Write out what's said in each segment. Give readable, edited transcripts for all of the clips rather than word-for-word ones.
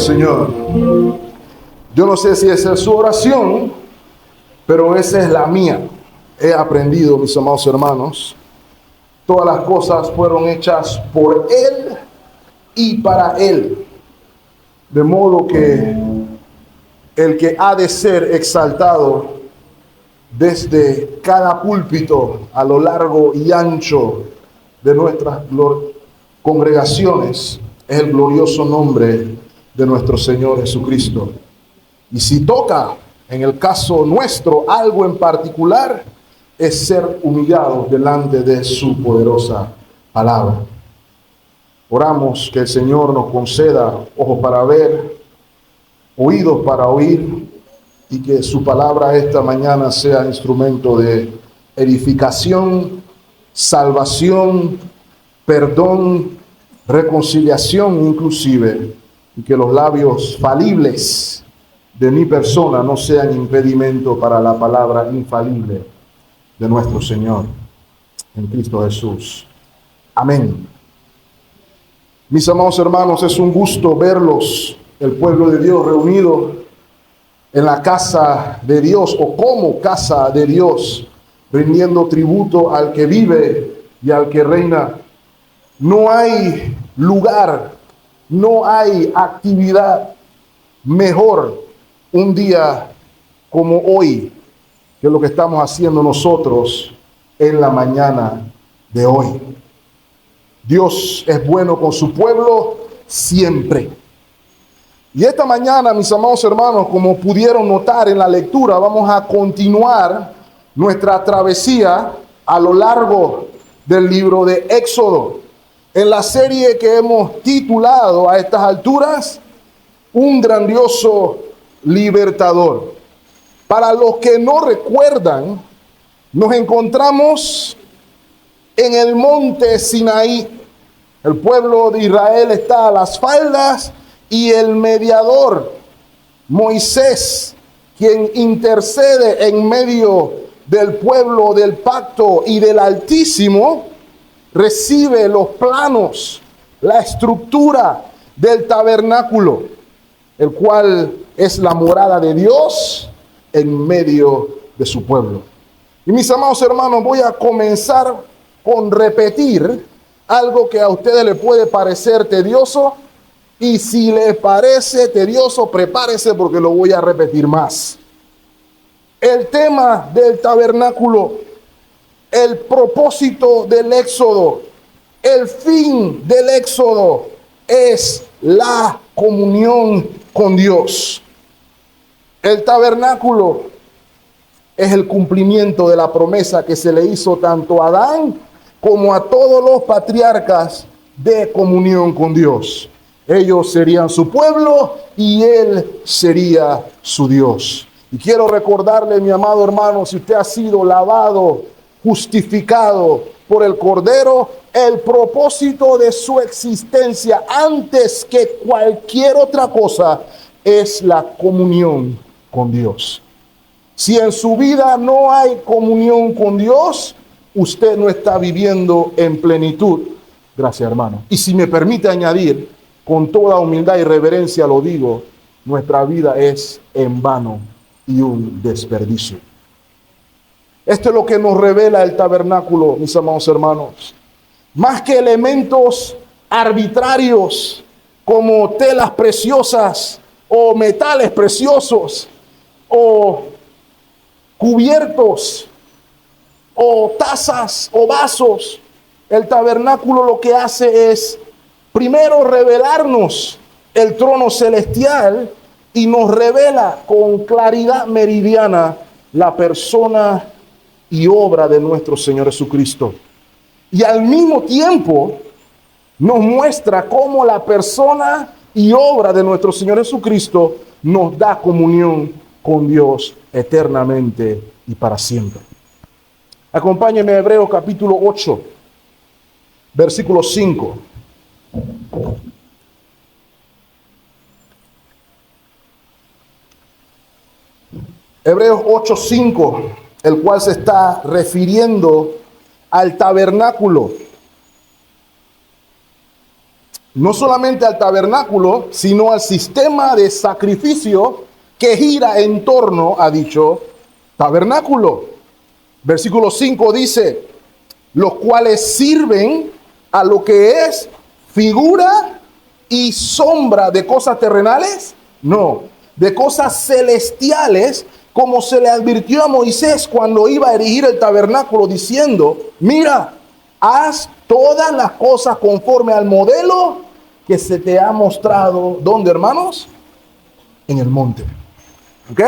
Señor. Yo no sé si esa es su oración, pero esa es la mía. He aprendido, mis amados hermanos, todas las cosas fueron hechas por Él y para Él. De modo que el que ha de ser exaltado desde cada púlpito a lo largo y ancho de nuestras congregaciones es el glorioso nombre de nuestro Señor Jesucristo. Y si toca, en el caso nuestro, algo en particular, es ser humillados delante de su poderosa palabra. Oramos que el Señor nos conceda ojos para ver, oídos para oír, y que su palabra esta mañana sea instrumento de edificación, salvación, perdón, reconciliación inclusive, y que los labios falibles de mi persona no sean impedimento para la palabra infalible de nuestro Señor en Cristo Jesús. Amén. Mis amados hermanos, es un gusto verlos, el pueblo de Dios reunido en la casa de Dios o como casa de Dios, rindiendo tributo al que vive y al que reina. No hay lugar, no hay actividad mejor un día como hoy que lo que estamos haciendo nosotros en la mañana de hoy. Dios es bueno con su pueblo siempre. Y esta mañana, mis amados hermanos, como pudieron notar en la lectura, vamos a continuar nuestra travesía a lo largo del libro de Éxodo, en la serie que hemos titulado a estas alturas, Un grandioso libertador. Para los que no recuerdan, nos encontramos en el monte Sinaí. El pueblo de Israel está a las faldas y el mediador, Moisés, quien intercede en medio del pueblo, del pacto y del Altísimo, recibe los planos, la estructura del tabernáculo, el cual es la morada de Dios en medio de su pueblo. Y mis amados hermanos, voy a comenzar con repetir algo que a ustedes les puede parecer tedioso, y si les parece tedioso, prepárese porque lo voy a repetir más. El tema del tabernáculo, el propósito del éxodo, el fin del éxodo es la comunión con Dios. El tabernáculo es el cumplimiento de la promesa que se le hizo tanto a Adán como a todos los patriarcas de comunión con Dios. Ellos serían su pueblo y Él sería su Dios. Y quiero recordarle, mi amado hermano, si usted ha sido lavado, justificado por el Cordero, el propósito de su existencia antes que cualquier otra cosa es la comunión con Dios. Si en su vida no hay comunión con Dios, usted no está viviendo en plenitud. Gracias, hermano. Y si me permite añadir, con toda humildad y reverencia lo digo, nuestra vida es en vano y un desperdicio. Esto es lo que nos revela el tabernáculo, mis amados hermanos. Más que elementos arbitrarios como telas preciosas o metales preciosos o cubiertos o tazas o vasos, el tabernáculo lo que hace es primero revelarnos el trono celestial y nos revela con claridad meridiana la persona y obra de nuestro Señor Jesucristo. Y al mismo tiempo nos muestra cómo la persona y obra de nuestro Señor Jesucristo nos da comunión con Dios eternamente y para siempre. Acompáñenme a Hebreos capítulo 8, versículo 5. Hebreos 8:5, el cual se está refiriendo al tabernáculo. no solamente al tabernáculo, sino al sistema de sacrificio que gira en torno a dicho tabernáculo. Versículo 5 dice, los cuales sirven a lo que es figura y sombra de cosas terrenales, no, de cosas celestiales, como se le advirtió a Moisés cuando iba a erigir el tabernáculo, diciendo, mira, haz todas las cosas conforme al modelo que se te ha mostrado. ¿Dónde, hermanos? En el monte. ¿Ok?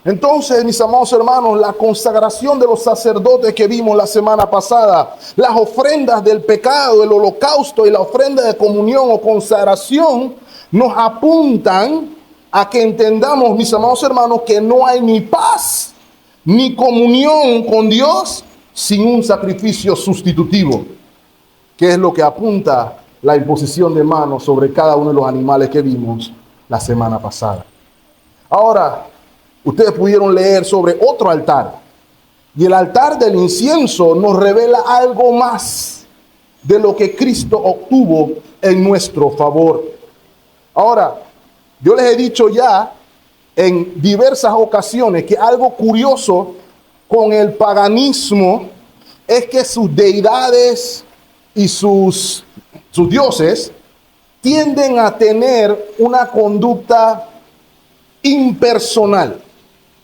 Entonces, mis amados hermanos, la consagración de los sacerdotes que vimos la semana pasada, las ofrendas del pecado, el holocausto y la ofrenda de comunión o consagración, nos apuntan a que entendamos, mis amados hermanos, que no hay ni paz ni comunión con Dios sin un sacrificio sustitutivo, que es lo que apunta la imposición de manos sobre cada uno de los animales que vimos la semana pasada. Ahora, ustedes pudieron leer sobre otro altar, y el altar del incienso nos revela algo más de lo que Cristo obtuvo en nuestro favor. Ahora, yo les he dicho ya en diversas ocasiones que algo curioso con el paganismo es que sus deidades y sus dioses tienden a tener una conducta impersonal.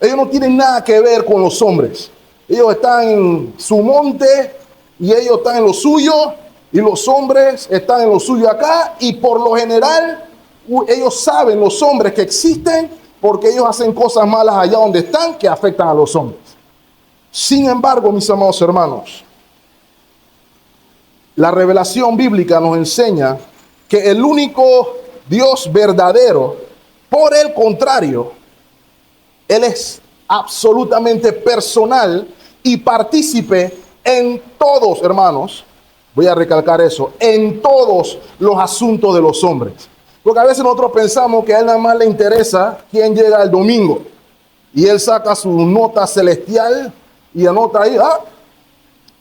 Ellos no tienen nada que ver con los hombres. Ellos están en su monte y ellos están en lo suyo, y los hombres están en lo suyo acá, y por lo general ellos saben, los hombres, que existen porque ellos hacen cosas malas allá donde están que afectan a los hombres. Sin embargo, mis amados hermanos, la revelación bíblica nos enseña que el único Dios verdadero, por el contrario, Él es absolutamente personal y partícipe en todos, hermanos, voy a recalcar eso, en todos los asuntos de los hombres. Porque a veces nosotros pensamos que a Él nada más le interesa quién llega el domingo, y Él saca su nota celestial y anota ahí,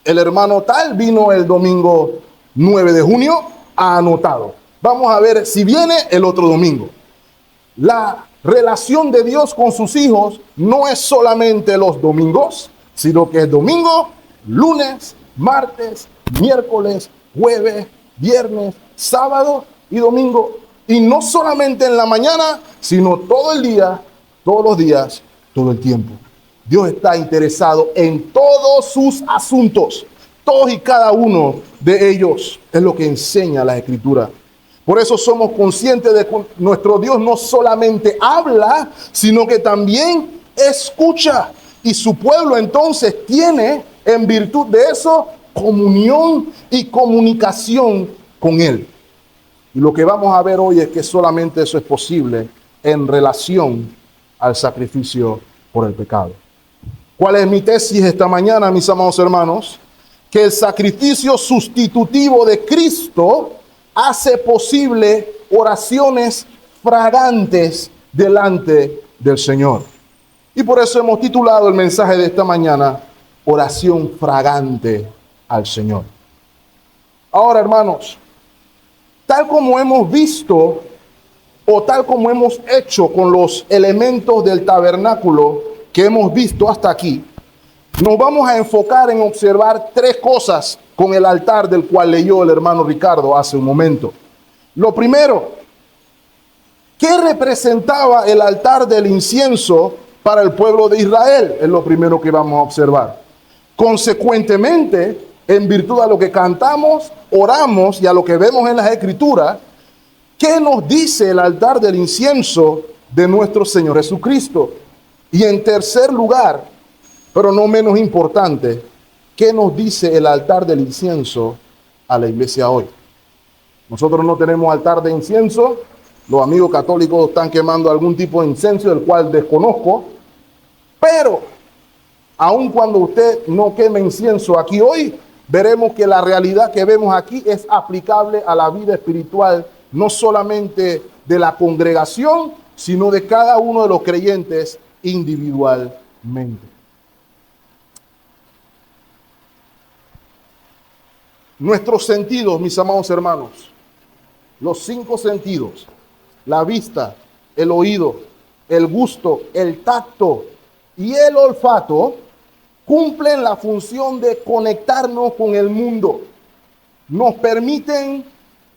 el hermano tal vino el domingo 9 de junio, ha anotado. Vamos a ver si viene el otro domingo. La relación de Dios con sus hijos no es solamente los domingos, sino que es domingo, lunes, martes, miércoles, jueves, viernes, sábado y domingo. Y no solamente en la mañana, sino todo el día, todos los días, todo el tiempo. Dios está interesado en todos sus asuntos, todos y cada uno de ellos. Es lo que enseña la Escritura. Por eso somos conscientes de que nuestro Dios no solamente habla, sino que también escucha. Y su pueblo entonces tiene, en virtud de eso, comunión y comunicación con Él. Y lo que vamos a ver hoy es que solamente eso es posible en relación al sacrificio por el pecado. ¿Cuál es mi tesis esta mañana, mis amados hermanos? Que el sacrificio sustitutivo de Cristo hace posible oraciones fragantes delante del Señor. Y por eso hemos titulado el mensaje de esta mañana, Oración fragante al Señor. Ahora, hermanos, tal como hemos visto, o tal como hemos hecho con los elementos del tabernáculo que hemos visto hasta aquí, nos vamos a enfocar en observar tres cosas con el altar del cual leyó el hermano Ricardo hace un momento. Lo primero, ¿qué representaba el altar del incienso para el pueblo de Israel? Es lo primero que vamos a observar. Consecuentemente, en virtud a lo que cantamos, oramos y a lo que vemos en las Escrituras, ¿qué nos dice el altar del incienso de nuestro Señor Jesucristo? Y en tercer lugar, pero no menos importante, ¿qué nos dice el altar del incienso a la iglesia hoy? Nosotros no tenemos altar de incienso. Los amigos católicos están quemando algún tipo de incienso, del cual desconozco. Pero, aun cuando usted no queme incienso aquí hoy, veremos que la realidad que vemos aquí es aplicable a la vida espiritual, no solamente de la congregación, sino de cada uno de los creyentes individualmente. Nuestros sentidos, mis amados hermanos, Los cinco sentidos, la vista, el oído, el gusto, el tacto y el olfato, cumplen la función de conectarnos con el mundo. Nos permiten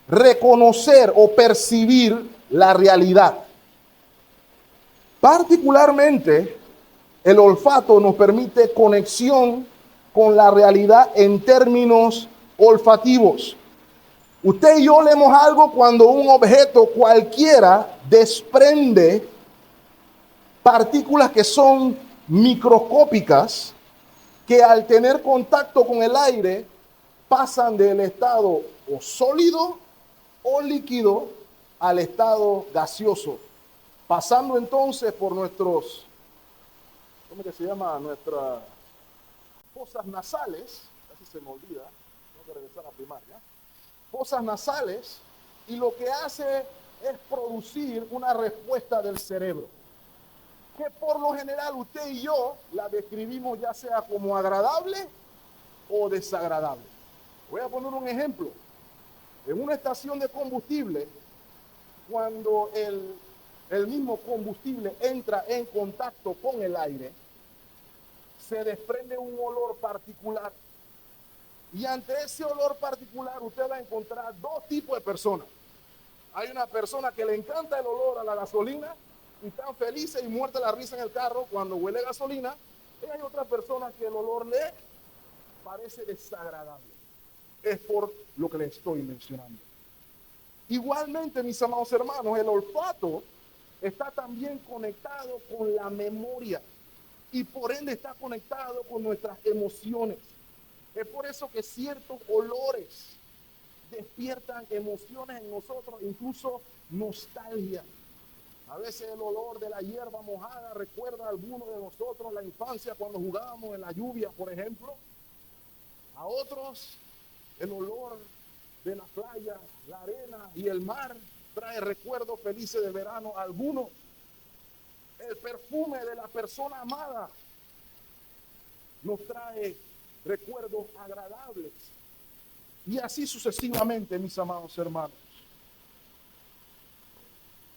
reconocer o percibir la realidad. Particularmente, el olfato nos permite conexión con la realidad en términos olfativos. Usted y yo leemos algo cuando un objeto cualquiera desprende partículas que son microscópicas, que al tener contacto con el aire pasan del estado o sólido o líquido al estado gaseoso, pasando entonces por nuestros, ¿cómo que se llama? Nuestras fosas nasales, casi se me olvida, tengo que regresar a la primaria, fosas nasales, y lo que hace es producir una respuesta del cerebro, que por lo general usted y yo la describimos ya sea como agradable o desagradable. Voy a poner un ejemplo. En una estación de combustible, cuando el mismo combustible entra en contacto con el aire, se desprende un olor particular. Y ante ese olor particular usted va a encontrar dos tipos de personas. Hay una persona que le encanta el olor a la gasolina y están felices y muerta la risa en el carro cuando huele gasolina. Y hay otra persona que el olor le parece desagradable. Es por lo que le estoy mencionando. Igualmente, mis amados hermanos, el olfato está también conectado con la memoria y por ende está conectado con nuestras emociones. Es por eso que ciertos olores despiertan emociones en nosotros, incluso nostalgia. A veces el olor de la hierba mojada recuerda a algunos de nosotros la infancia cuando jugábamos en la lluvia, por ejemplo. A otros el olor de la playa, la arena y el mar trae recuerdos felices de verano a algunos. El perfume de la persona amada nos trae recuerdos agradables. Y así sucesivamente, mis amados hermanos.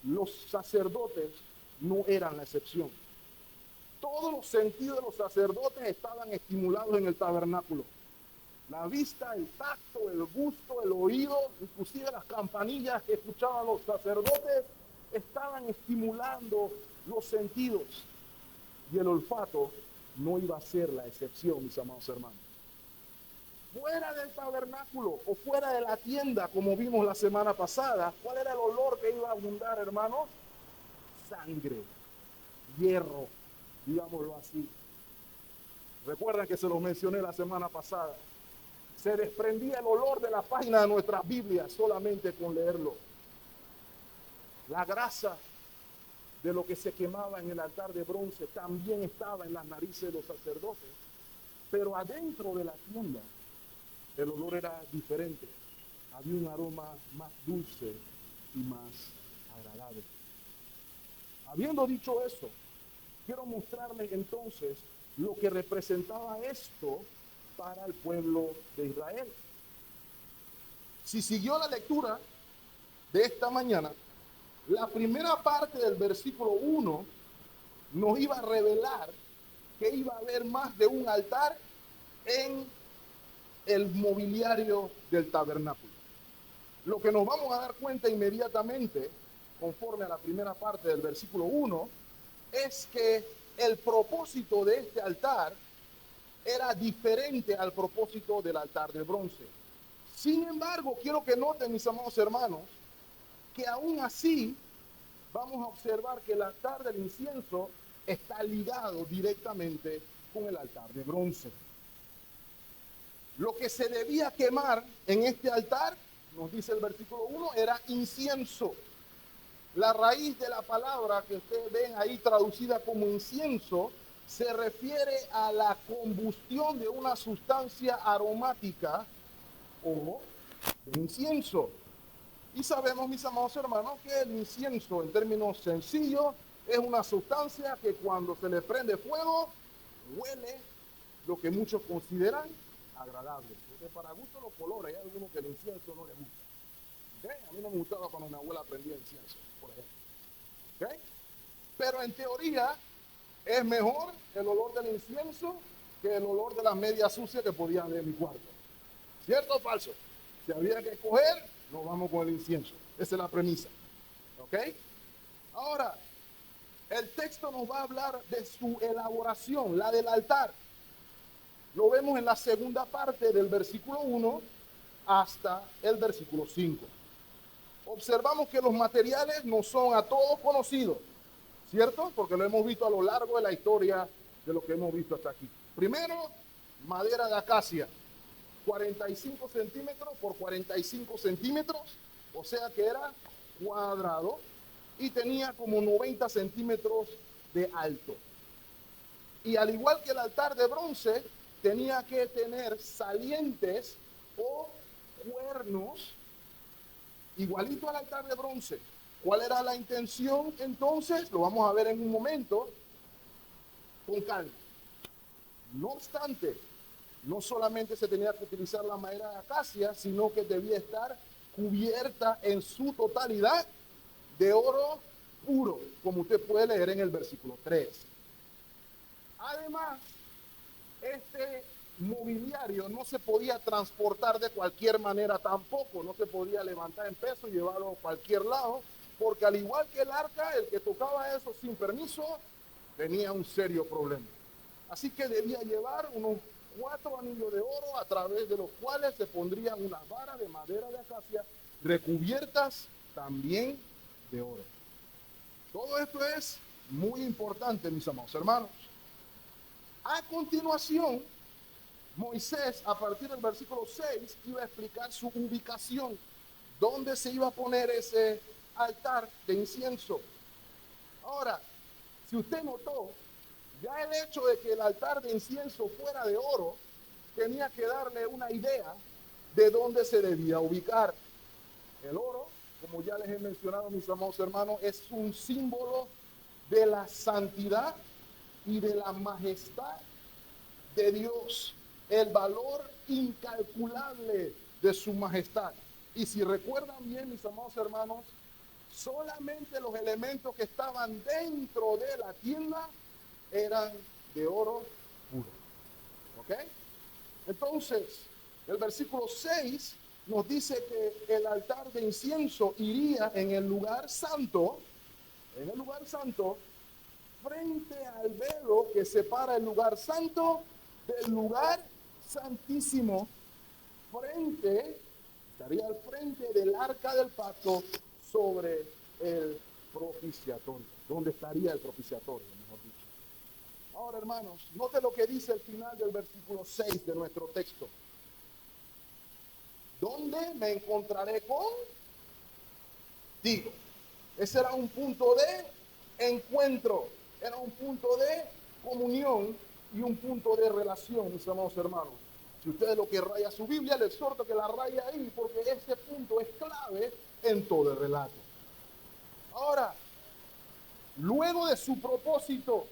Los sacerdotes no eran la excepción. Todos los sentidos de los sacerdotes estaban estimulados en el tabernáculo. La vista, el tacto, el gusto, el oído, inclusive las campanillas que escuchaban los sacerdotes, estaban estimulando los sentidos. Y el olfato no iba a ser la excepción, mis amados hermanos. Fuera del tabernáculo o fuera de la tienda, como vimos la semana pasada, ¿cuál era el olor que iba a abundar, hermanos? Sangre, hierro, digámoslo así. Recuerdan que se los mencioné la semana pasada. Se desprendía el olor de la página de nuestras Biblias solamente con leerlo. La grasa de lo que se quemaba en el altar de bronce también estaba en las narices de los sacerdotes. Pero adentro de la tienda el olor era diferente. Había un aroma más dulce y más agradable. Habiendo dicho eso, quiero mostrarles entonces lo que representaba esto para el pueblo de Israel. Si siguió la lectura de esta mañana, la primera parte del versículo 1 nos iba a revelar que iba a haber más de un altar en el mobiliario del tabernáculo. Lo que nos vamos a dar cuenta inmediatamente, conforme a la primera parte del versículo 1, es que el propósito de este altar era diferente al propósito del altar de bronce. Sin embargo, quiero que noten, mis amados hermanos, que aún así vamos a observar que el altar del incienso está ligado directamente con el altar de bronce. Lo que se debía quemar en este altar, nos dice el versículo 1, era incienso. La raíz de la palabra que ustedes ven ahí traducida como incienso se refiere a la combustión de una sustancia aromática o de incienso. Y sabemos, mis amados hermanos, que el incienso, en términos sencillos, es una sustancia que cuando se le prende fuego, huele lo que muchos consideran agradable. Porque para gusto los colores, hay algunos que el incienso no les gusta. ¿Okay? A mí no me gustaba cuando mi abuela prendía incienso, por ejemplo. ¿Okay? Pero en teoría es mejor el olor del incienso que el olor de las medias sucias que podía haber en mi cuarto. ¿Cierto o falso? Si había que escoger, nos vamos con el incienso. Esa es la premisa. ¿Ok? Ahora, el texto nos va a hablar de su elaboración, la del altar. Lo vemos en la segunda parte del versículo 1 hasta el versículo 5. Observamos que los materiales no son a todos conocidos, ¿cierto? Porque lo hemos visto a lo largo de la historia de lo que hemos visto hasta aquí. Primero, madera de acacia, 45 centímetros por 45 centímetros, o sea que era cuadrado y tenía como 90 centímetros de alto. Y al igual que el altar de bronce, tenía que tener salientes o cuernos igualito al altar de bronce. ¿Cuál era la intención entonces? Lo vamos a ver en un momento con calma. No obstante, no solamente se tenía que utilizar la madera de acacia, sino que debía estar cubierta en su totalidad de oro puro, como usted puede leer en el versículo 3. Además, este mobiliario no se podía transportar de cualquier manera tampoco, no se podía levantar en peso y llevarlo a cualquier lado, porque al igual que el arca, el que tocaba eso sin permiso tenía un serio problema. Así que debía llevar unos 4 anillos de oro a través de los cuales se pondrían unas varas de madera de acacia recubiertas también de oro. Todo esto es muy importante, mis amados hermanos. A continuación, Moisés, a partir del versículo 6, iba a explicar su ubicación, dónde se iba a poner ese altar de incienso. Ahora, si usted notó, ya el hecho de que el altar de incienso fuera de oro tenía que darle una idea de dónde se debía ubicar. El oro, como ya les he mencionado, mis amados hermanos, es un símbolo de la santidad y de la majestad de Dios, el valor incalculable de su majestad. Y si recuerdan bien, mis amados hermanos, solamente los elementos que estaban dentro de la tienda eran de oro puro. ¿Ok? Entonces, el versículo 6 nos dice que el altar de incienso iría en el lugar santo, frente al velo que separa el lugar santo del lugar santísimo, estaría al frente del arca del pacto sobre el propiciatorio. ¿Dónde estaría el propiciatorio, mejor dicho? Ahora, hermanos, note lo que dice el final del versículo 6 de nuestro texto. ¿Dónde me encontraré contigo? Ese era un punto de encuentro, era un punto de comunión y un punto de relación, mis amados hermanos. Si ustedes lo que raya su Biblia, les exhorto que la raya ahí, porque ese punto es clave en todo el relato. Ahora, luego de su propósito,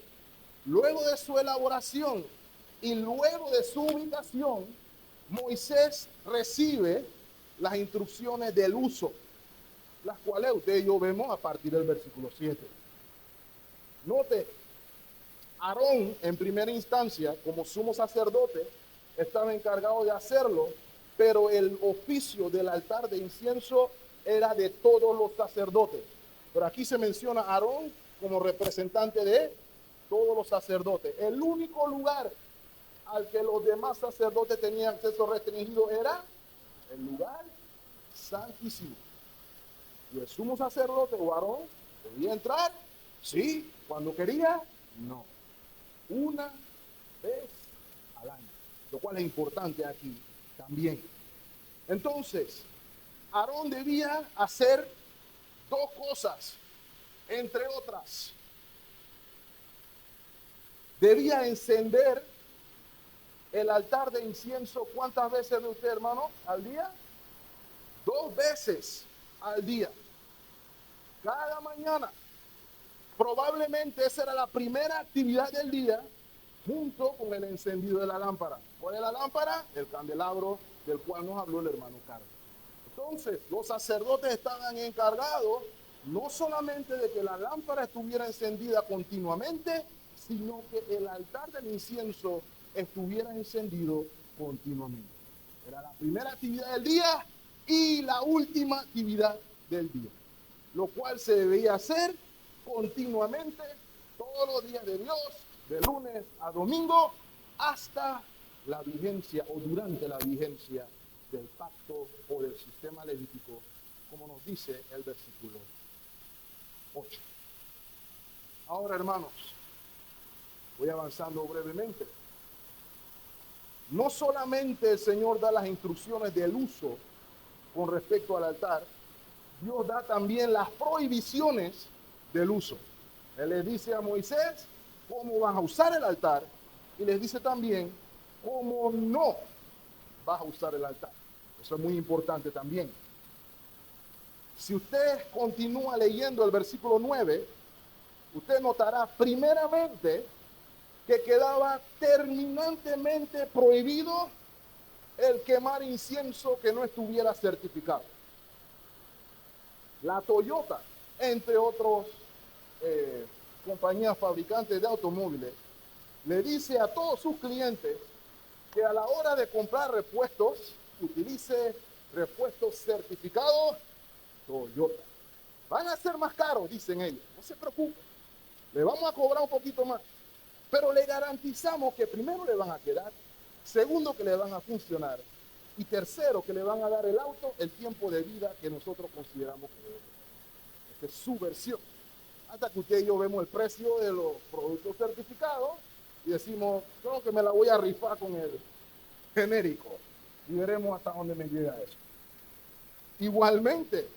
luego de su elaboración y luego de su ubicación, Moisés recibe las instrucciones del uso, las cuales usted y yo vemos a partir del versículo 7. Note, Aarón en primera instancia, como sumo sacerdote, estaba encargado de hacerlo, pero el oficio del altar de incienso era de todos los sacerdotes. Pero aquí se menciona a Aarón como representante de todos los sacerdotes. El único lugar al que los demás sacerdotes tenían acceso restringido era el lugar santísimo. Y el sumo sacerdote o Aarón podía entrar, sí, cuando quería, no. Una vez al año, lo cual es importante aquí también. Entonces, Aarón debía hacer 2 cosas, entre otras. Debía encender el altar de incienso. ¿Cuántas veces ve usted, hermano, al día? 2 veces al día. Cada mañana. Probablemente esa era la primera actividad del día, junto con el encendido de la lámpara. ¿Cuál es la lámpara? El candelabro del cual nos habló el hermano Carlos. Entonces, los sacerdotes estaban encargados no solamente de que la lámpara estuviera encendida continuamente, sino que el altar del incienso estuviera encendido continuamente. Era la primera actividad del día y la última actividad del día, lo cual se debía hacer continuamente todos los días de Dios, de lunes a domingo, hasta la vigencia o durante la vigencia del pacto o del sistema levítico, como nos dice el versículo 8. Ahora, hermanos, voy avanzando brevemente. No solamente el Señor da las instrucciones del uso con respecto al altar, Dios da también las prohibiciones del uso. Él les dice a Moisés cómo van a usar el altar y les dice también cómo no vas a usar el altar. Eso es muy importante también. Si usted continúa leyendo el versículo 9, usted notará primeramente que quedaba terminantemente prohibido el quemar incienso que no estuviera certificado. La Toyota, entre otros compañías fabricantes de automóviles, le dice a todos sus clientes que a la hora de comprar repuestos, utilice repuestos certificados Toyota. Van a ser más caros, dicen ellos, no se preocupe, le vamos a cobrar un poquito más, pero le garantizamos que primero le van a quedar, segundo que le van a funcionar y tercero que le van a dar el auto el tiempo de vida que nosotros consideramos que debe. Esta es su versión. Hasta que usted y yo vemos el precio de los productos certificados y decimos, creo que me la voy a rifar con el genérico y veremos hasta dónde me llega eso. Igualmente,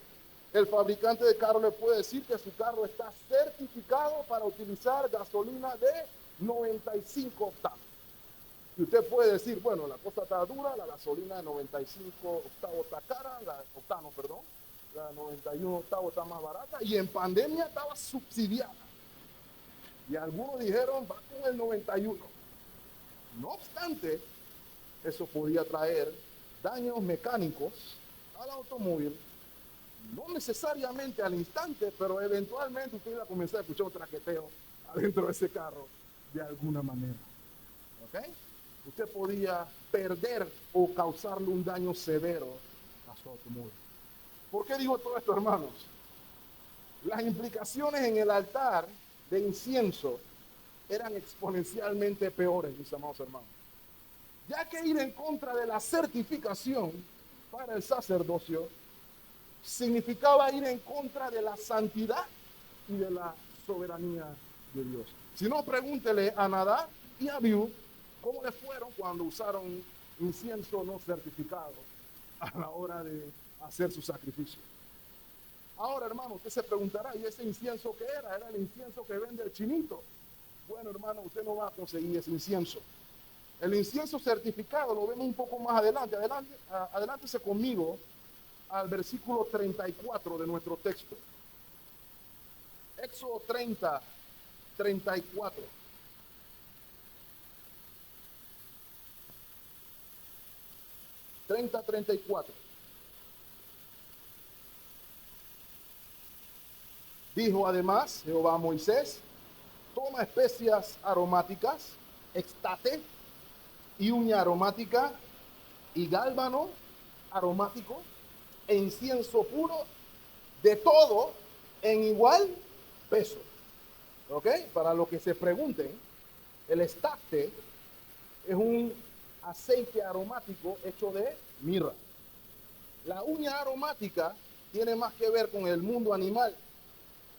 el fabricante de carro le puede decir que su carro está certificado para utilizar gasolina de 95 octanos. Y usted puede decir, bueno, la cosa está dura, la gasolina de 95 octavos está cara, octanos, perdón, la 91 octavos está más barata y en pandemia estaba subsidiada. Y algunos dijeron, va con el 91. No obstante, eso podía traer daños mecánicos al automóvil, no necesariamente al instante, pero eventualmente usted iba a comenzar a escuchar un traqueteo adentro de ese carro de alguna manera. ¿Ok? Usted podía perder o causarle un daño severo a su automóvil. ¿Por qué digo todo esto, hermanos? Las implicaciones en el altar de incienso eran exponencialmente peores, mis amados hermanos. Ya que ir en contra de la certificación para el sacerdocio significaba ir en contra de la santidad y de la soberanía de Dios. Si no, pregúntele a Nadab y a Abiú cómo les fueron cuando usaron incienso no certificado a la hora de hacer su sacrificio. Ahora, hermano, usted se preguntará, ¿y ese incienso qué era? Era el incienso que vende el chinito. Bueno, hermano, usted no va a conseguir ese incienso. El incienso certificado lo vemos un poco más adelante. Adelántese conmigo al versículo 34 de nuestro texto. Éxodo 30, 34. Dijo además Jehová a Moisés, toma especias aromáticas, extate y uña aromática y gálbano aromático e incienso puro, de todo en igual peso. ¿Ok? Para los que se pregunten, el extate es un aceite aromático hecho de mirra. La uña aromática tiene más que ver con el mundo animal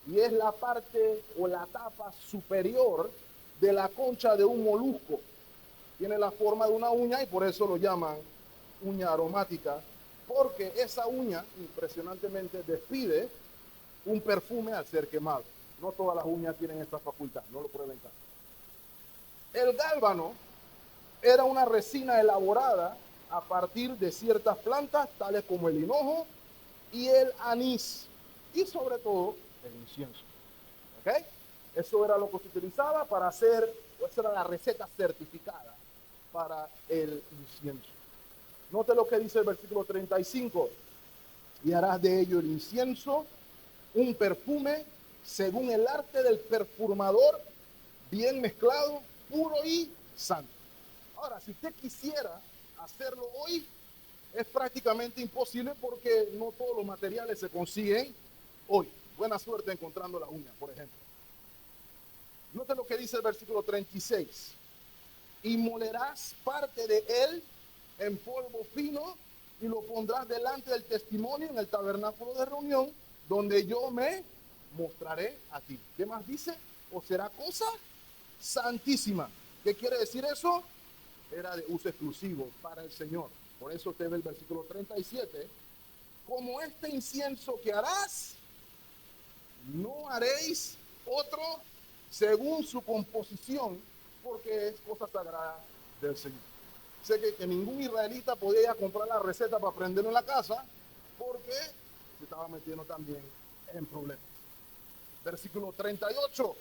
y es la parte o la tapa superior de la concha de un molusco. Tiene la forma de una uña y por eso lo llaman uña aromática, porque esa uña impresionantemente despide un perfume al ser quemado. No todas las uñas tienen esta facultad, no lo prueben acá. El gálbano era una resina elaborada a partir de ciertas plantas, tales como el hinojo y el anís, y sobre todo el incienso. ¿Ok? Eso era lo que se utilizaba para hacer, esa era la receta certificada para el incienso. Note lo que dice el versículo 35. y harás de ello el incienso, un perfume según el arte del perfumador, bien mezclado, puro y santo. Ahora, si usted quisiera hacerlo hoy, es prácticamente imposible porque no todos los materiales se consiguen hoy. Buena suerte encontrando la uña, por ejemplo. Note lo que dice el versículo 36. Y molerás parte de él en polvo fino y lo pondrás delante del testimonio en el tabernáculo de reunión, donde yo me mostraré a ti. ¿Qué más dice? O será cosa santísima. ¿Qué quiere decir eso? Era de uso exclusivo para el Señor. Por eso usted ve el versículo 37. Como este incienso que harás, no haréis otro según su composición, porque es cosa sagrada del Señor. Sé que ningún israelita podía ir a comprar la receta para prenderlo en la casa, porque se estaba metiendo también en problemas. Versículo 38.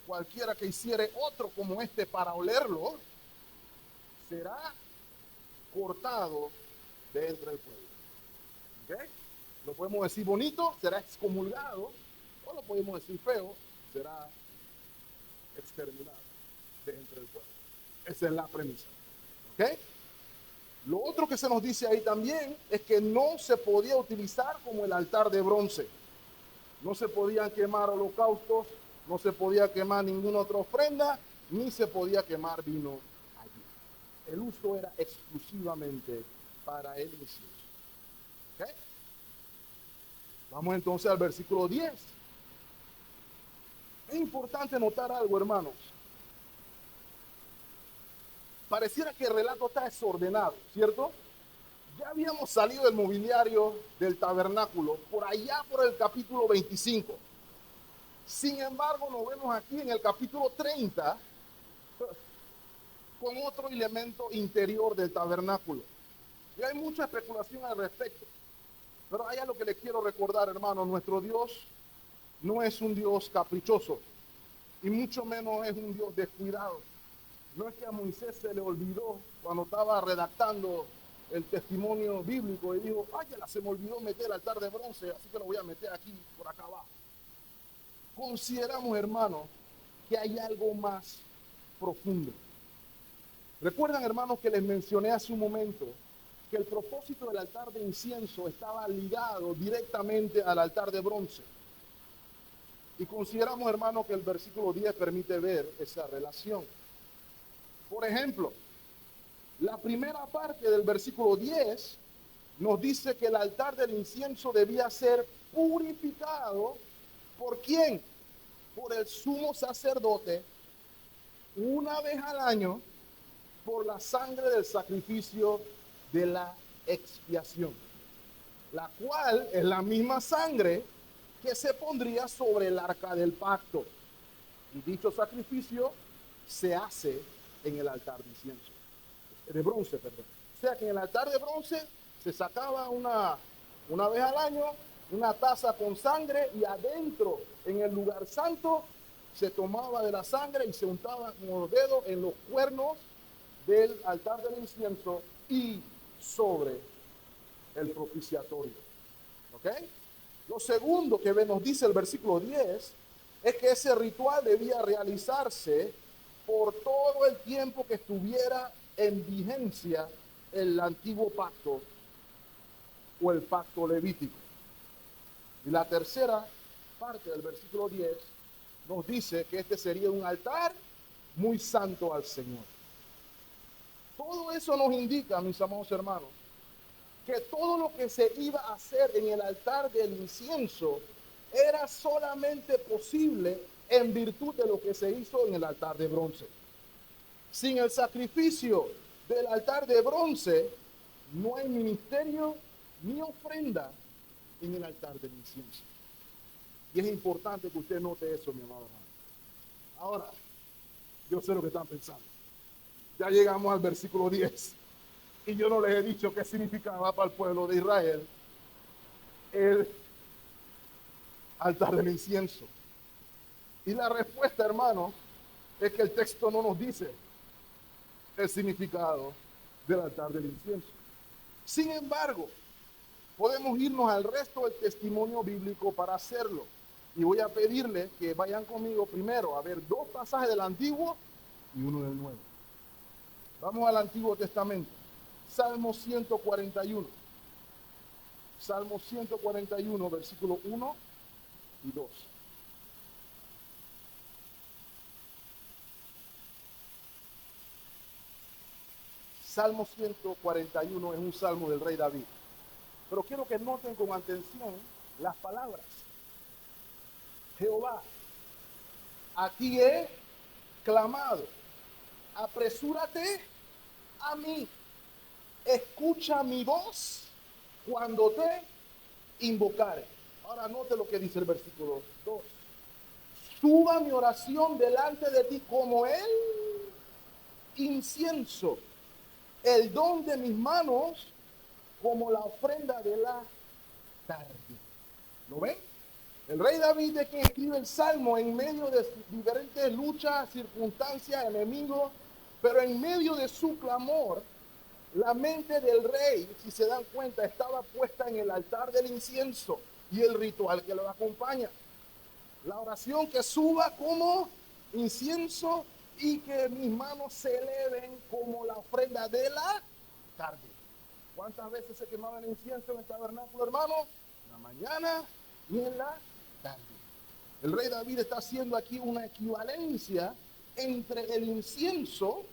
Cualquiera que hiciere otro como este para olerlo, será cortado de entre el pueblo. ¿Okay? Lo podemos decir bonito, será excomulgado, o lo podemos decir feo, será exterminado de entre el pueblo. Esa es la premisa. ¿Okay? Lo otro que se nos dice ahí también es que no se podía utilizar como el altar de bronce. No se podían quemar holocaustos, no se podía quemar ninguna otra ofrenda, ni se podía quemar vino allí. El uso era exclusivamente para el incienso. ¿Okay? Vamos entonces al versículo 10. Es importante notar algo, hermanos. Pareciera que el relato está desordenado, ¿cierto? Ya habíamos salido del mobiliario del tabernáculo por allá por el capítulo 25. Sin embargo, nos vemos aquí en el capítulo 30 con otro elemento interior del tabernáculo. Y hay mucha especulación al respecto. Pero hay algo que les quiero recordar, hermanos. Nuestro Dios no es un Dios caprichoso y mucho menos es un Dios descuidado. No es que a Moisés se le olvidó cuando estaba redactando el testimonio bíblico y dijo, ay, se me olvidó meter el altar de bronce, así que lo voy a meter aquí, por acá abajo. Consideramos, hermanos, que hay algo más profundo. Recuerdan, hermanos, que les mencioné hace un momento que el propósito del altar de incienso estaba ligado directamente al altar de bronce. Y consideramos, hermanos, que el versículo 10 permite ver esa relación. Por ejemplo, la primera parte del versículo 10 nos dice que el altar del incienso debía ser purificado. ¿Por quién? Por el sumo sacerdote una vez al año por la sangre del sacrificio de la expiación, la cual es la misma sangre que se pondría sobre el arca del pacto. Y dicho sacrificio se hace en el altar de incienso, de bronce, perdón. O sea que en el altar de bronce se sacaba una vez al año una taza con sangre y adentro, en el lugar santo, se tomaba de la sangre y se untaba con los dedos en los cuernos del altar del incienso y sobre el propiciatorio. ¿Ok? Lo segundo que nos dice el versículo 10 es que ese ritual debía realizarse por todo el tiempo que estuviera en vigencia el antiguo pacto o el pacto levítico. Y la tercera parte del versículo 10 nos dice que este sería un altar muy santo al Señor. Todo eso nos indica, mis amados hermanos, que todo lo que se iba a hacer en el altar del incienso era solamente posible en virtud de lo que se hizo en el altar de bronce. Sin el sacrificio del altar de bronce, no hay ministerio ni ofrenda en el altar del incienso. Y es importante que usted note eso, mi amado hermano. Ahora, yo sé lo que están pensando. Ya llegamos al versículo 10. Y yo no les he dicho qué significaba para el pueblo de Israel el altar del incienso. Y la respuesta, hermano, es que el texto no nos dice el significado del altar del incienso. Sin embargo, podemos irnos al resto del testimonio bíblico para hacerlo. Y voy a pedirles que vayan conmigo primero a ver dos pasajes del Antiguo y uno del Nuevo. Vamos al Antiguo Testamento. Salmo 141. Salmo 141, versículo 1 y 2. Salmo 141 es un salmo del rey David. Pero quiero que noten con atención las palabras. Jehová, a ti he clamado, apresúrate a mí, escucha mi voz cuando te invocare. Ahora note lo que dice el versículo 2. Suba mi oración delante de ti como el incienso, el don de mis manos como la ofrenda de la tarde. ¿Lo ven? El rey David es quien escribe el salmo en medio de diferentes luchas, circunstancias, enemigos, pero en medio de su clamor, la mente del rey, si se dan cuenta, estaba puesta en el altar del incienso y el ritual que lo acompaña. La oración que suba como incienso y que mis manos se eleven como la ofrenda de la tarde. ¿Cuántas veces se quemaba el incienso en el tabernáculo, hermano? En la mañana y en la tarde. El rey David está haciendo aquí una equivalencia entre el incienso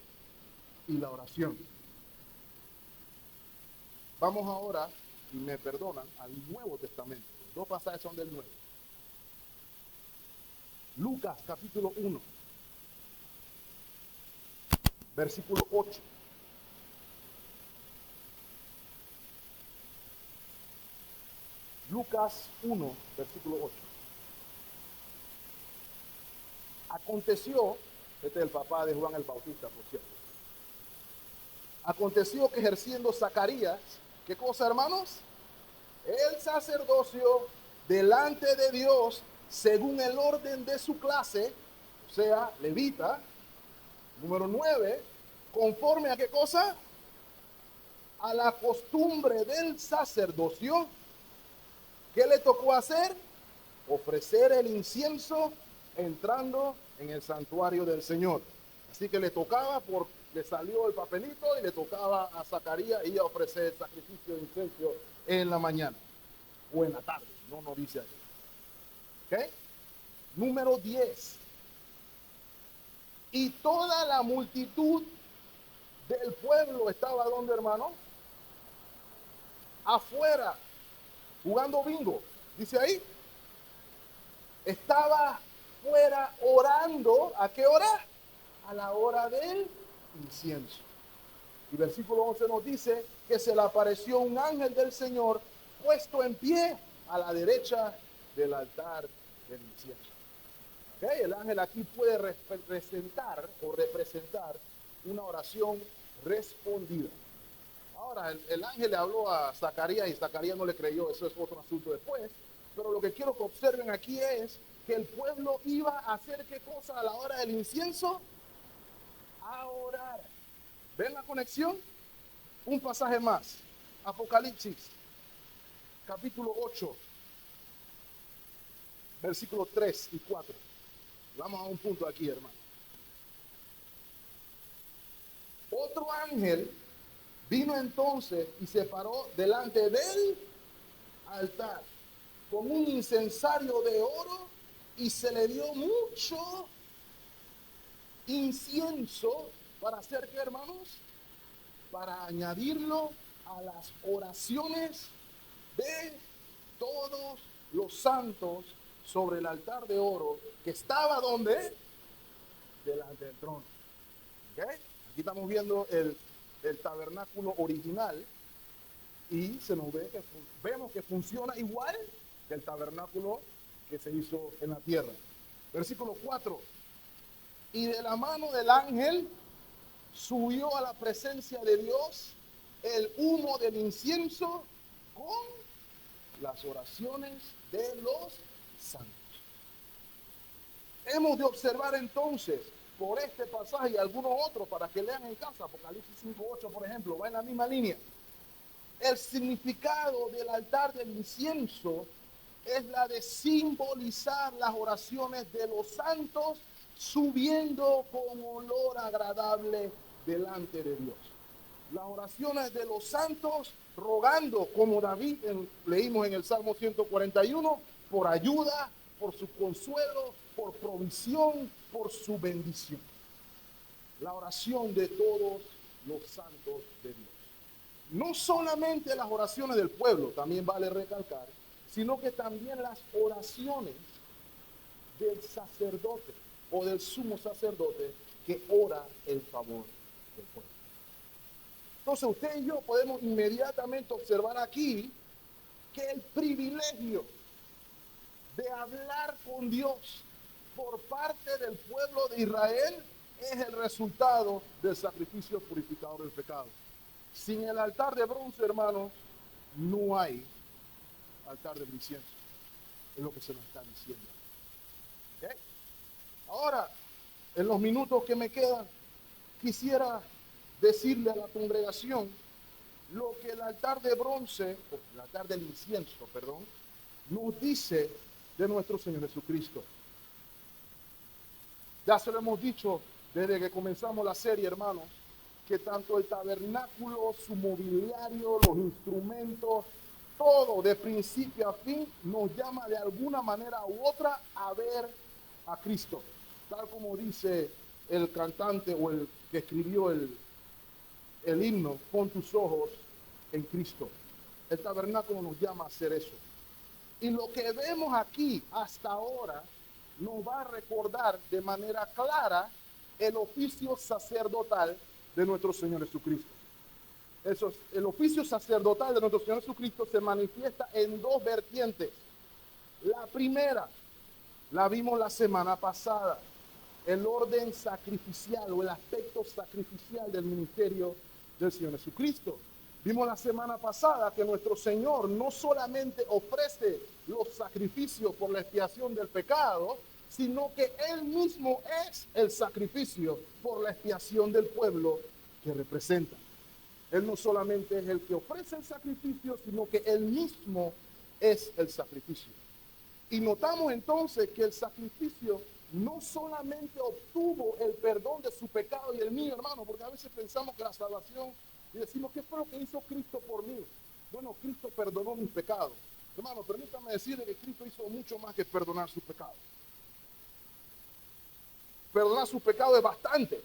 y la oración. Vamos ahora, y me perdonan, al Nuevo Testamento. Dos pasajes son del Nuevo. Lucas capítulo 1, versículo 8. Lucas 1, versículo 8. Aconteció, este es el papá de Juan el Bautista, por cierto. Aconteció que ejerciendo Zacarías, ¿qué cosa, hermanos? El sacerdocio delante de Dios, según el orden de su clase, o sea, levita, número 9, conforme a qué cosa? A la costumbre del sacerdocio. ¿Qué le tocó hacer? Ofrecer el incienso entrando en el santuario del Señor. Así que le salió el papelito y le tocaba a Zacarías ir a ofrecer el sacrificio de incienso en la mañana o en la tarde, no dice ahí. ¿Ok? Número 10. Y toda la multitud del pueblo estaba, ¿dónde, hermano? Afuera, jugando bingo. Dice ahí. Estaba fuera orando. ¿A qué hora? A la hora del incienso. Y versículo 11 nos dice que se le apareció un ángel del Señor puesto en pie a la derecha del altar del incienso. ¿Okay? El ángel aquí puede representar una oración respondida. Ahora, el ángel le habló a Zacarías y Zacarías no le creyó, eso es otro asunto después. Pero lo que quiero que observen aquí es que el pueblo iba a hacer qué cosa a la hora del incienso, a orar. ¿Ven la conexión? Un pasaje más. Apocalipsis, capítulo 8, versículos 3 y 4. Vamos a un punto aquí, hermano. Otro ángel vino entonces y se paró delante del altar con un incensario de oro y se le dio mucho incienso para hacer qué, hermanos, para añadirlo a las oraciones de todos los santos sobre el altar de oro que estaba donde delante del trono. ¿Okay? Aquí estamos viendo el tabernáculo original y vemos que funciona igual que el tabernáculo que se hizo en la tierra. Versículo 4. Y de la mano del ángel subió a la presencia de Dios el humo del incienso con las oraciones de los santos. Hemos de observar entonces por este pasaje y algunos otros para que lean en casa, Apocalipsis 5:8 por ejemplo, va en la misma línea. El significado del altar del incienso es la de simbolizar las oraciones de los santos subiendo con olor agradable delante de Dios. Las oraciones de los santos rogando, como David leímos en el Salmo 141, por ayuda, por su consuelo, por provisión, por su bendición. La oración de todos los santos de Dios. No solamente las oraciones del pueblo, también vale recalcar, sino que también las oraciones del sacerdote o del sumo sacerdote que ora en favor del pueblo. Entonces usted y yo podemos inmediatamente observar aquí que el privilegio de hablar con Dios por parte del pueblo de Israel es el resultado del sacrificio purificador del pecado. Sin el altar de bronce, hermanos, no hay altar de incienso. Es lo que se nos está diciendo. ¿Okay? Ahora, en los minutos que me quedan, quisiera decirle a la congregación lo que el altar de bronce, o el altar del incienso, perdón, nos dice de nuestro Señor Jesucristo. Ya se lo hemos dicho desde que comenzamos la serie, hermanos, que tanto el tabernáculo, su mobiliario, los instrumentos, todo de principio a fin nos llama de alguna manera u otra a ver a Cristo. Tal como dice el cantante o el que escribió el himno, pon tus ojos en Cristo. El tabernáculo nos llama a hacer eso. Y lo que vemos aquí hasta ahora nos va a recordar de manera clara el oficio sacerdotal de nuestro Señor Jesucristo. El oficio sacerdotal de nuestro Señor Jesucristo se manifiesta en dos vertientes. La primera, la vimos la semana pasada, el orden sacrificial o el aspecto sacrificial del ministerio del Señor Jesucristo. Vimos la semana pasada que nuestro Señor no solamente ofrece los sacrificios por la expiación del pecado, sino que Él mismo es el sacrificio por la expiación del pueblo que representa. Él no solamente es el que ofrece el sacrificio, sino que Él mismo es el sacrificio. Y notamos entonces que el sacrificio no solamente obtuvo el perdón de su pecado y el mío, hermano, porque a veces pensamos que la salvación y decimos, ¿qué fue lo que hizo Cristo por mí? Bueno, Cristo perdonó mis pecados. Hermano, permítame decirle que Cristo hizo mucho más que perdonar sus pecados. Perdonar sus pecados es bastante,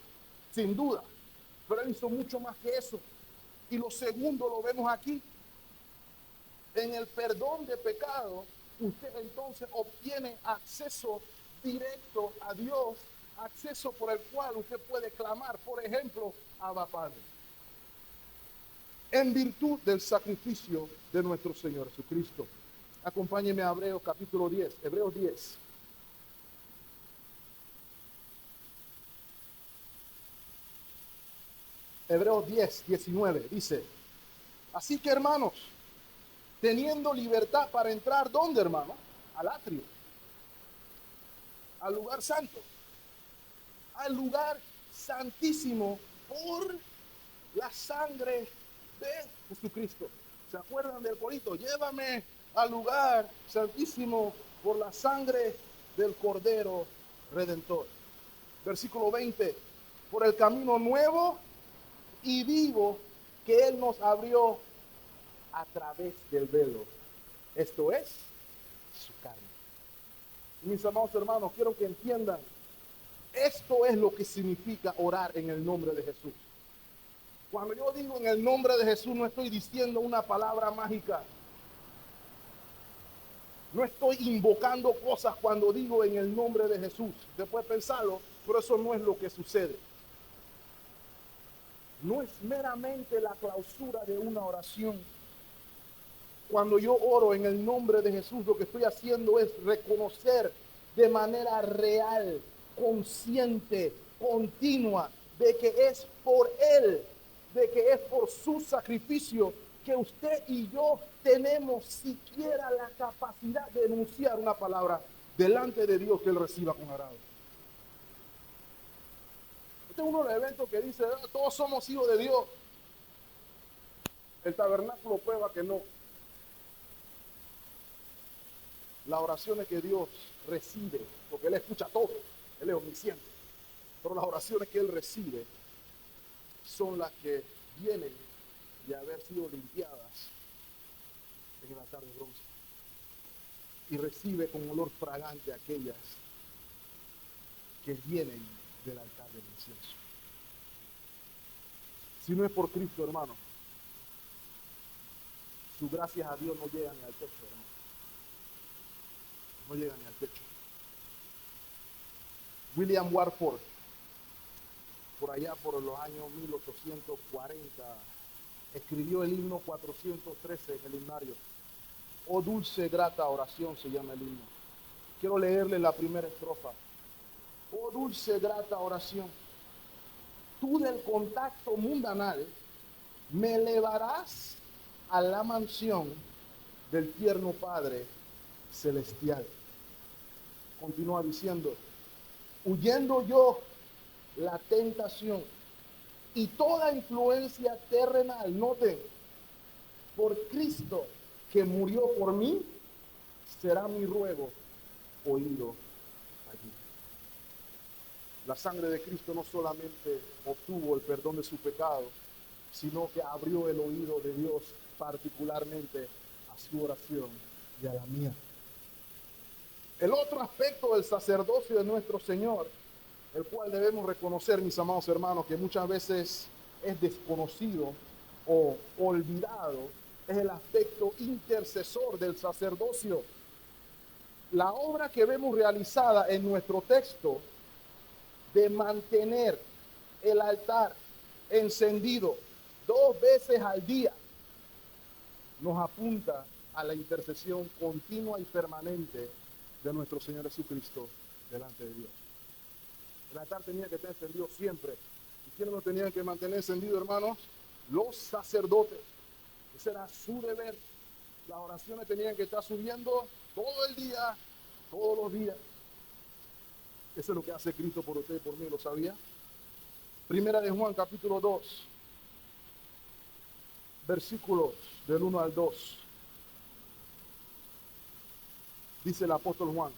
sin duda, pero Él hizo mucho más que eso. Y lo segundo lo vemos aquí. En el perdón de pecado, usted entonces obtiene acceso directo a Dios, acceso por el cual usted puede clamar, por ejemplo, Abba Padre. En virtud del sacrificio de nuestro Señor Jesucristo. Acompáñeme a Hebreos capítulo 10, Hebreos 10. Hebreos 10, 19, dice, así que hermanos, teniendo libertad para entrar, ¿dónde, hermano? Al atrio, al lugar santo, al lugar santísimo por la sangre de Jesucristo. ¿Se acuerdan del corito? Llévame al lugar santísimo por la sangre del Cordero Redentor. Versículo 20. Por el camino nuevo y vivo que Él nos abrió a través del velo. Esto es su carne. Mis amados hermanos, quiero que entiendan, esto es lo que significa orar en el nombre de Jesús. Cuando yo digo en el nombre de Jesús, no estoy diciendo una palabra mágica. No estoy invocando cosas cuando digo en el nombre de Jesús. Usted puede pensarlo, pero eso no es lo que sucede. No es meramente la clausura de una oración. Cuando yo oro en el nombre de Jesús, lo que estoy haciendo es reconocer de manera real, consciente, continua, de que es por Él, de que es por su sacrificio que usted y yo tenemos siquiera la capacidad de enunciar una palabra delante de Dios que Él reciba con agrado. Este es uno de los eventos que dice, todos somos hijos de Dios. El tabernáculo prueba que no. Las oraciones que Dios recibe, porque Él escucha todo, Él es omnisciente, pero las oraciones que Él recibe son las que vienen de haber sido limpiadas en el altar de bronce. Y recibe con olor fragante aquellas que vienen del altar del incienso. Si no es por Cristo, hermano, sus gracias a Dios no llegan ni al techo, hermano. No llegan ni al techo. William Warford, por allá por los años 1840, escribió el himno 413 en el himnario. Oh dulce, grata oración se llama el himno. Quiero leerle la primera estrofa. Oh dulce, grata oración, tú del contacto mundanal me elevarás a la mansión del tierno Padre celestial. Continúa diciendo, huyendo yo la tentación y toda influencia terrenal, noten, por Cristo que murió por mí, será mi ruego oído allí. La sangre de Cristo no solamente obtuvo el perdón de su pecado, sino que abrió el oído de Dios particularmente a su oración y a la mía. El otro aspecto del sacerdocio de nuestro Señor, el cual debemos reconocer, mis amados hermanos, que muchas veces es desconocido o olvidado, es el aspecto intercesor del sacerdocio. La obra que vemos realizada en nuestro texto de mantener el altar encendido 2 veces al día nos apunta a la intercesión continua y permanente de nuestro Señor Jesucristo delante de Dios. El altar tenía que estar encendido siempre. ¿Y quiénes lo tenían que mantener encendido, hermanos? Los sacerdotes. Ese era su deber. Las oraciones tenían que estar subiendo todo el día, todos los días. Eso es lo que hace Cristo por usted y por mí, ¿lo sabía? Primera de Juan, capítulo 2, versículos del 1 al 2. Dice el apóstol Juan,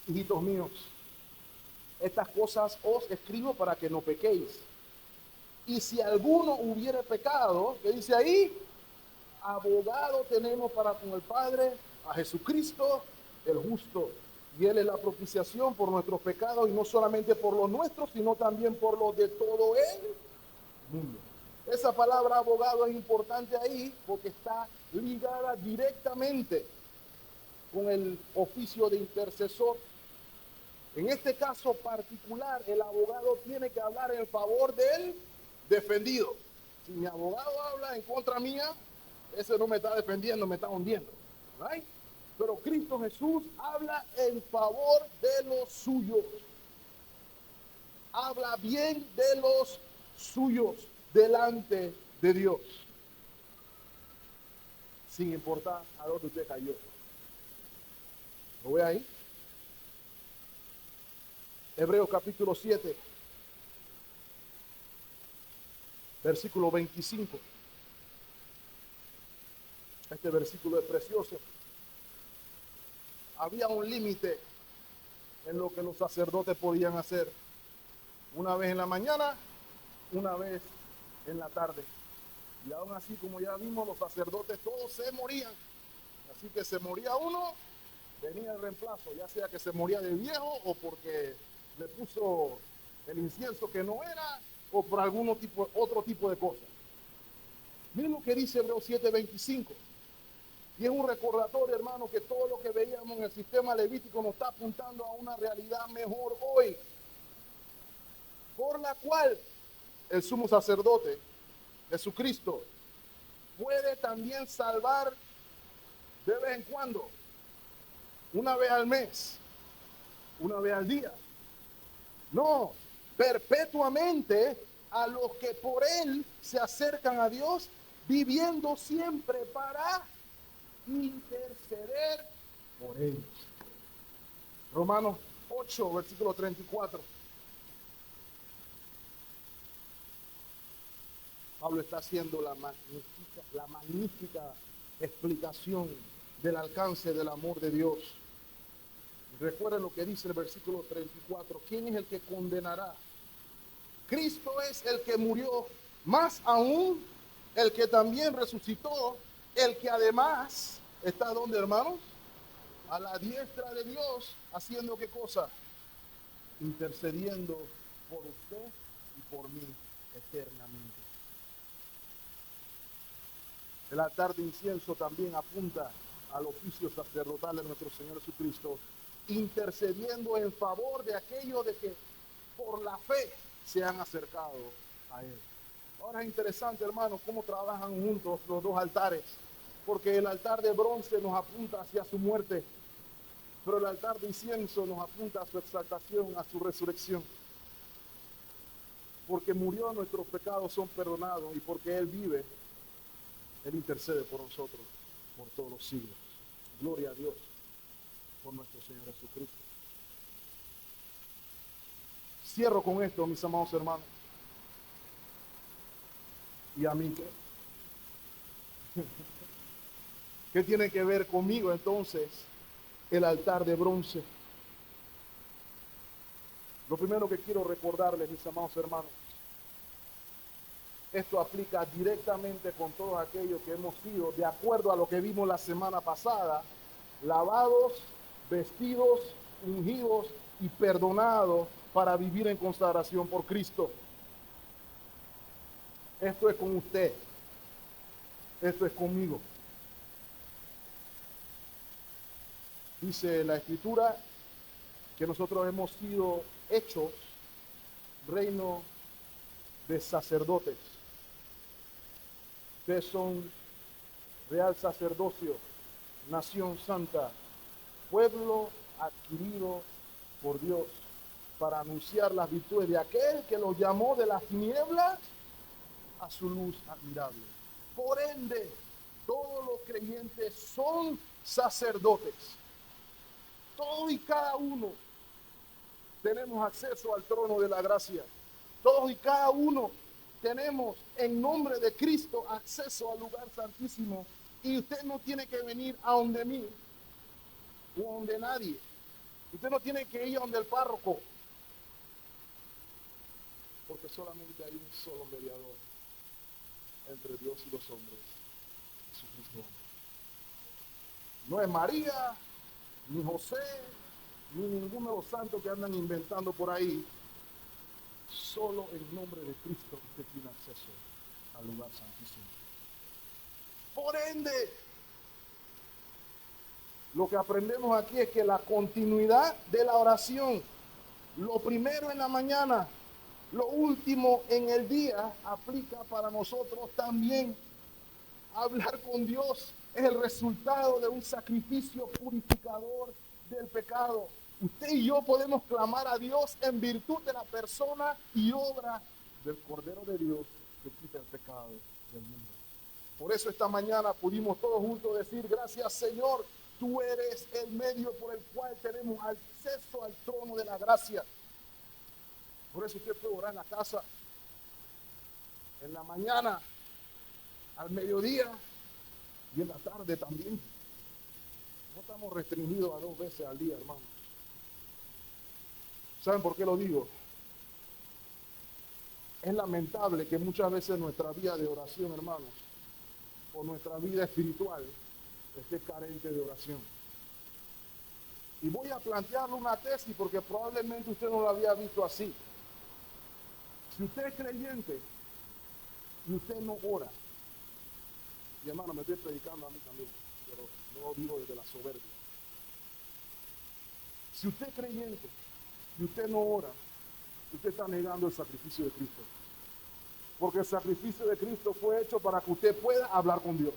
hijitos míos, estas cosas os escribo para que no pequéis. Y si alguno hubiere pecado, ¿qué dice ahí? Abogado tenemos para con el Padre, a Jesucristo el justo. Y Él es la propiciación por nuestros pecados, y no solamente por los nuestros, sino también por los de todo el mundo. Esa palabra abogado es importante ahí porque está ligada directamente con el oficio de intercesor. En este caso particular, el abogado tiene que hablar en favor del defendido. Si mi abogado habla en contra mía, ese no me está defendiendo, me está hundiendo. ¿Right? Pero Cristo Jesús habla en favor de los suyos. Habla bien de los suyos delante de Dios, sin importar a dónde usted cayó. ¿Lo ve ahí? Hebreos capítulo 7, versículo 25. Este versículo es precioso. Había un límite en lo que los sacerdotes podían hacer. Una vez en la mañana, una vez en la tarde. Y aún así, como ya vimos, los sacerdotes todos se morían. Así que se moría uno, venía el reemplazo, ya sea que se moría de viejo o porque le puso el incienso que no era o por otro tipo de cosas. Miren lo que dice Hebreos 7:25. Y es un recordatorio, hermano, que todo lo que veíamos en el sistema levítico nos está apuntando a una realidad mejor hoy, por la cual el sumo sacerdote, Jesucristo, puede también salvar de vez en cuando, una vez al mes, una vez al día. No, perpetuamente a los que por él se acercan a Dios, viviendo siempre para interceder por ellos. Romanos 8, versículo 34. Pablo está haciendo la magnífica explicación del alcance del amor de Dios. Recuerden lo que dice el versículo 34. ¿Quién es el que condenará? Cristo es el que murió, más aún el que también resucitó, el que además está donde, hermanos, a la diestra de Dios, haciendo qué cosa, intercediendo por usted y por mí eternamente. El altar de incienso también apunta al oficio sacerdotal de nuestro Señor Jesucristo, intercediendo en favor de aquellos de que por la fe se han acercado a Él. Ahora es interesante, hermanos, cómo trabajan juntos los dos altares, porque el altar de bronce nos apunta hacia su muerte, pero el altar de incienso nos apunta a su exaltación, a su resurrección. Porque murió, nuestros pecados son perdonados, y porque Él vive, Él intercede por nosotros por todos los siglos. Gloria a Dios por nuestro Señor Jesucristo. Cierro con esto, mis amados hermanos. ¿Y a mí qué? ¿Qué tiene que ver conmigo entonces el altar de bronce? Lo primero que quiero recordarles, mis amados hermanos, esto aplica directamente con todos aquellos que hemos sido, de acuerdo a lo que vimos la semana pasada, lavados, vestidos, ungidos y perdonados para vivir en consagración por Cristo. Esto es con usted. Esto es conmigo. Dice la Escritura que nosotros hemos sido hechos reino de sacerdotes. Ustedes son real sacerdocio, nación santa, pueblo adquirido por Dios, para anunciar las virtudes de aquel que los llamó de las tinieblas a su luz admirable. Por ende, todos los creyentes son sacerdotes. Todos y cada uno tenemos acceso al trono de la gracia. Todos y cada uno tenemos en nombre de Cristo acceso al lugar santísimo. Y usted no tiene que venir a donde mí o a donde nadie. Usted no tiene que ir a donde el párroco, porque solamente hay un solo mediador entre Dios y los hombres, Jesucristo. No es María, ni José, ni ninguno de los santos que andan inventando por ahí. Solo en nombre de Cristo usted tiene acceso al lugar santísimo. Por ende, lo que aprendemos aquí es que la continuidad de la oración, lo primero en la mañana, lo último en el día, aplica para nosotros también. Hablar con Dios es el resultado de un sacrificio purificador del pecado. Usted y yo podemos clamar a Dios en virtud de la persona y obra del Cordero de Dios que quita el pecado del mundo. Por eso esta mañana pudimos todos juntos decir: gracias, Señor, tú eres el medio por el cual tenemos acceso al trono de la gracia. Por eso usted puede orar en la casa, en la mañana, al mediodía y en la tarde también. No estamos restringidos a 2 veces al día, hermano. ¿Saben por qué lo digo? Es lamentable que muchas veces nuestra vida de oración, hermanos, o nuestra vida espiritual esté carente de oración. Y voy a plantearle una tesis porque probablemente usted no lo había visto así. Si usted es creyente y usted no ora, y hermano, me estoy predicando a mí también, pero no lo digo desde la soberbia. Si usted es creyente y usted no ora, usted está negando el sacrificio de Cristo. Porque el sacrificio de Cristo fue hecho para que usted pueda hablar con Dios.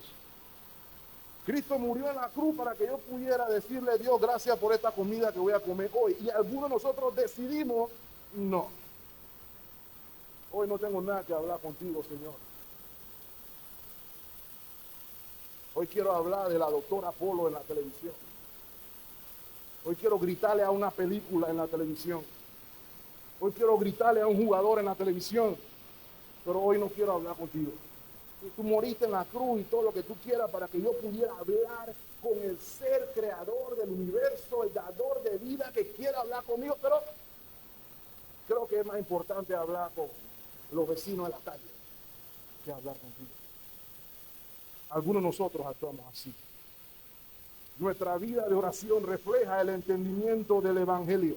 Cristo murió en la cruz para que yo pudiera decirle: Dios, gracias por esta comida que voy a comer hoy. Y algunos de nosotros decidimos: no, hoy no tengo nada que hablar contigo, Señor. Hoy quiero hablar de la doctora Polo en la televisión. Hoy quiero gritarle a una película en la televisión. Hoy quiero gritarle a un jugador en la televisión. pero hoy no quiero hablar contigo. Tú moriste en la cruz y todo lo que tú quieras para que yo pudiera hablar con el ser creador del universo, el dador de vida que quiera hablar conmigo, pero creo que es más importante hablar con los vecinos de la calle que hablar contigo. Algunos de nosotros actuamos así. Nuestra vida de oración refleja el entendimiento del Evangelio.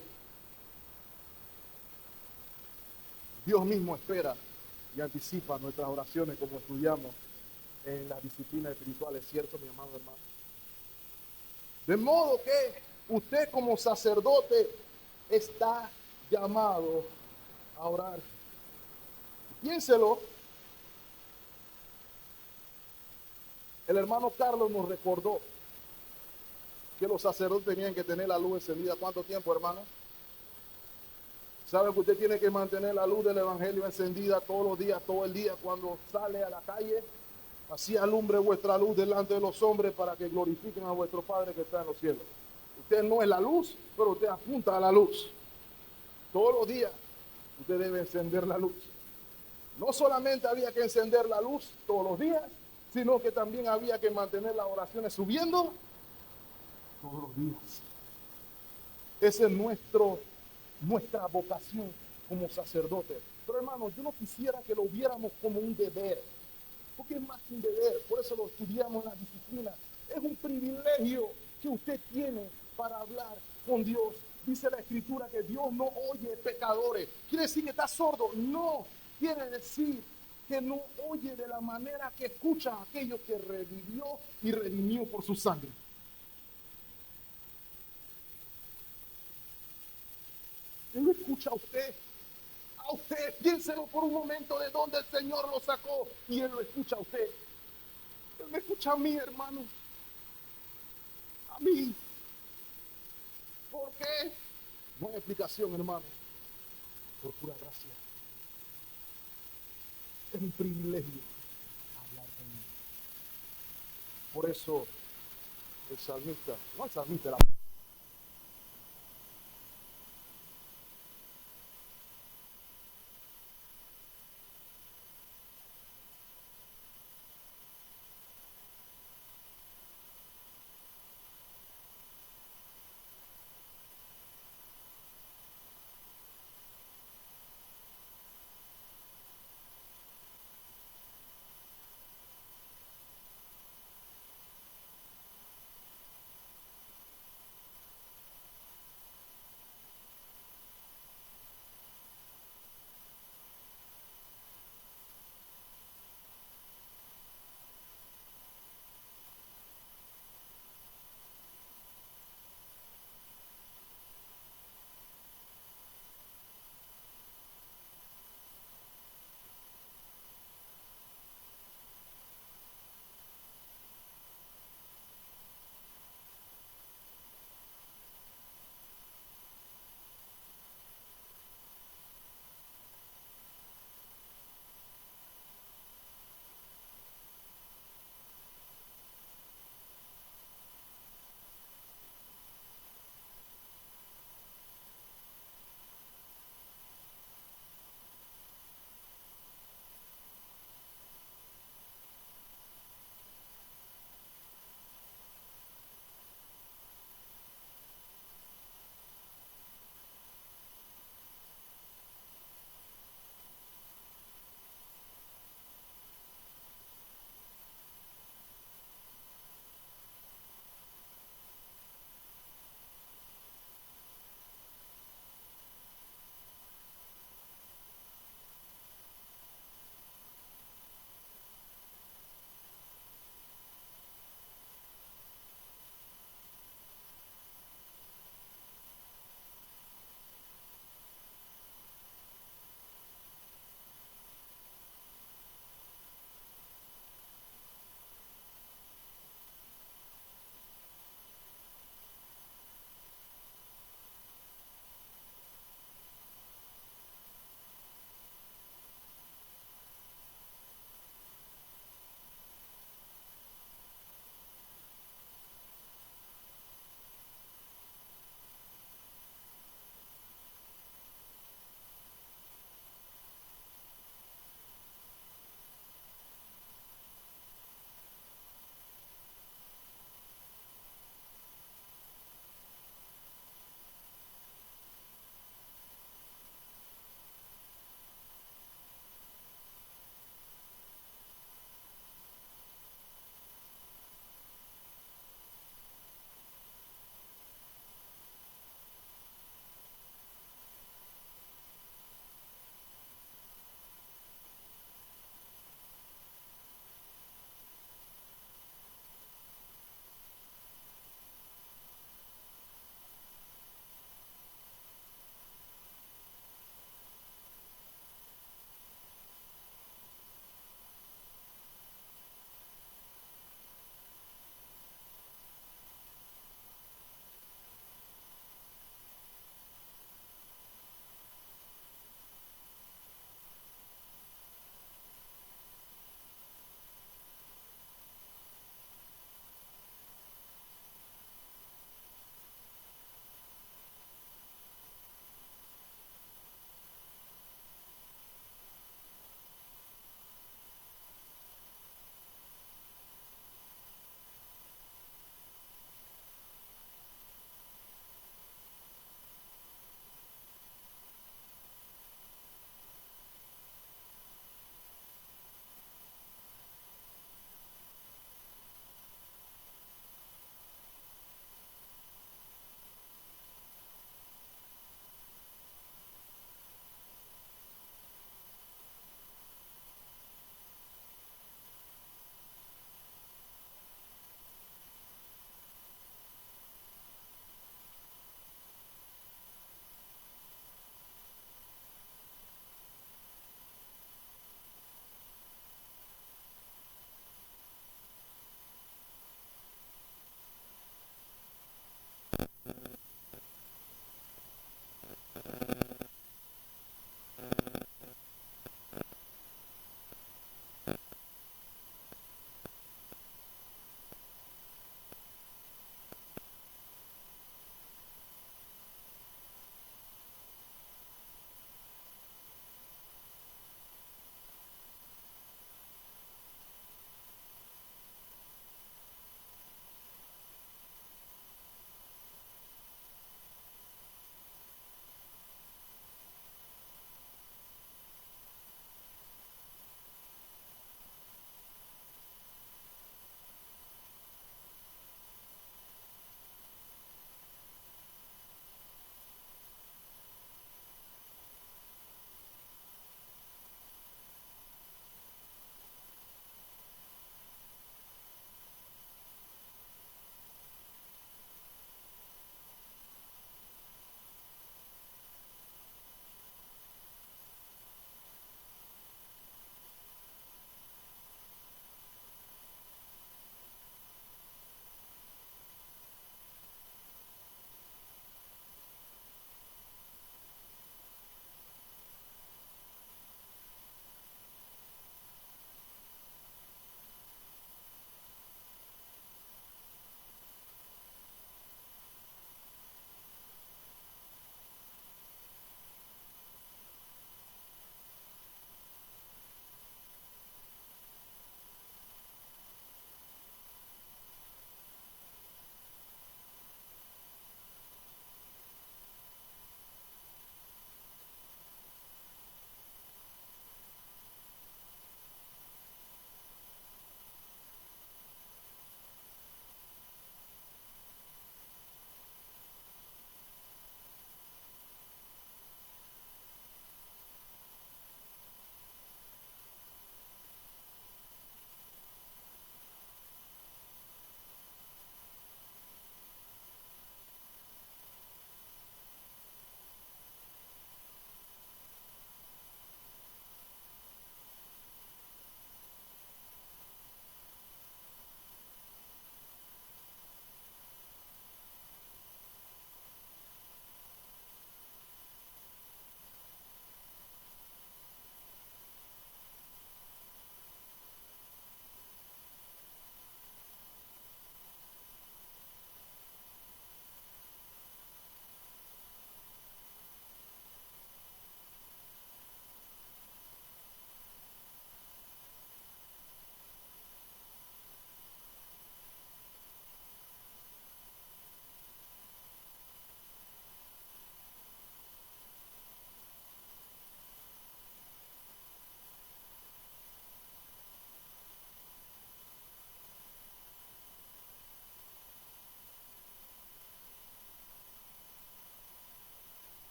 Dios mismo espera y anticipa nuestras oraciones como estudiamos en las disciplinas espirituales, ¿cierto, mi amado hermano? De modo que usted como sacerdote está llamado a orar. Piénselo. El hermano Carlos nos recordó que los sacerdotes tenían que tener la luz encendida. ¿Cuánto tiempo, hermano? ¿Sabe que usted tiene que mantener la luz del Evangelio encendida todos los días, todo el día, cuando sale a la calle? Así alumbre vuestra luz delante de los hombres para que glorifiquen a vuestro Padre que está en los cielos. Usted no es la luz, pero usted apunta a la luz. Todos los días usted debe encender la luz. No solamente había que encender la luz todos los días, sino que también había que mantener las oraciones subiendo todos los días. Esa es nuestra vocación como sacerdote. Pero hermano, yo no quisiera que lo viéramos como un deber, porque es más que un deber, por eso lo estudiamos en la disciplina. Es un privilegio que usted tiene para hablar con Dios. Dice la Escritura que Dios no oye pecadores. ¿Quiere decir que está sordo? No, quiere decir que no oye de la manera que escucha a aquello que revivió y redimió por su sangre. Él lo escucha a usted. A usted, piénselo por un momento de dónde el Señor lo sacó y Él lo escucha a usted. Él me escucha a mí, hermano. A mí. ¿Por qué? No hay explicación, hermano. Por pura gracia. Es un privilegio hablar con Él. Por eso el salmista, no el salmista,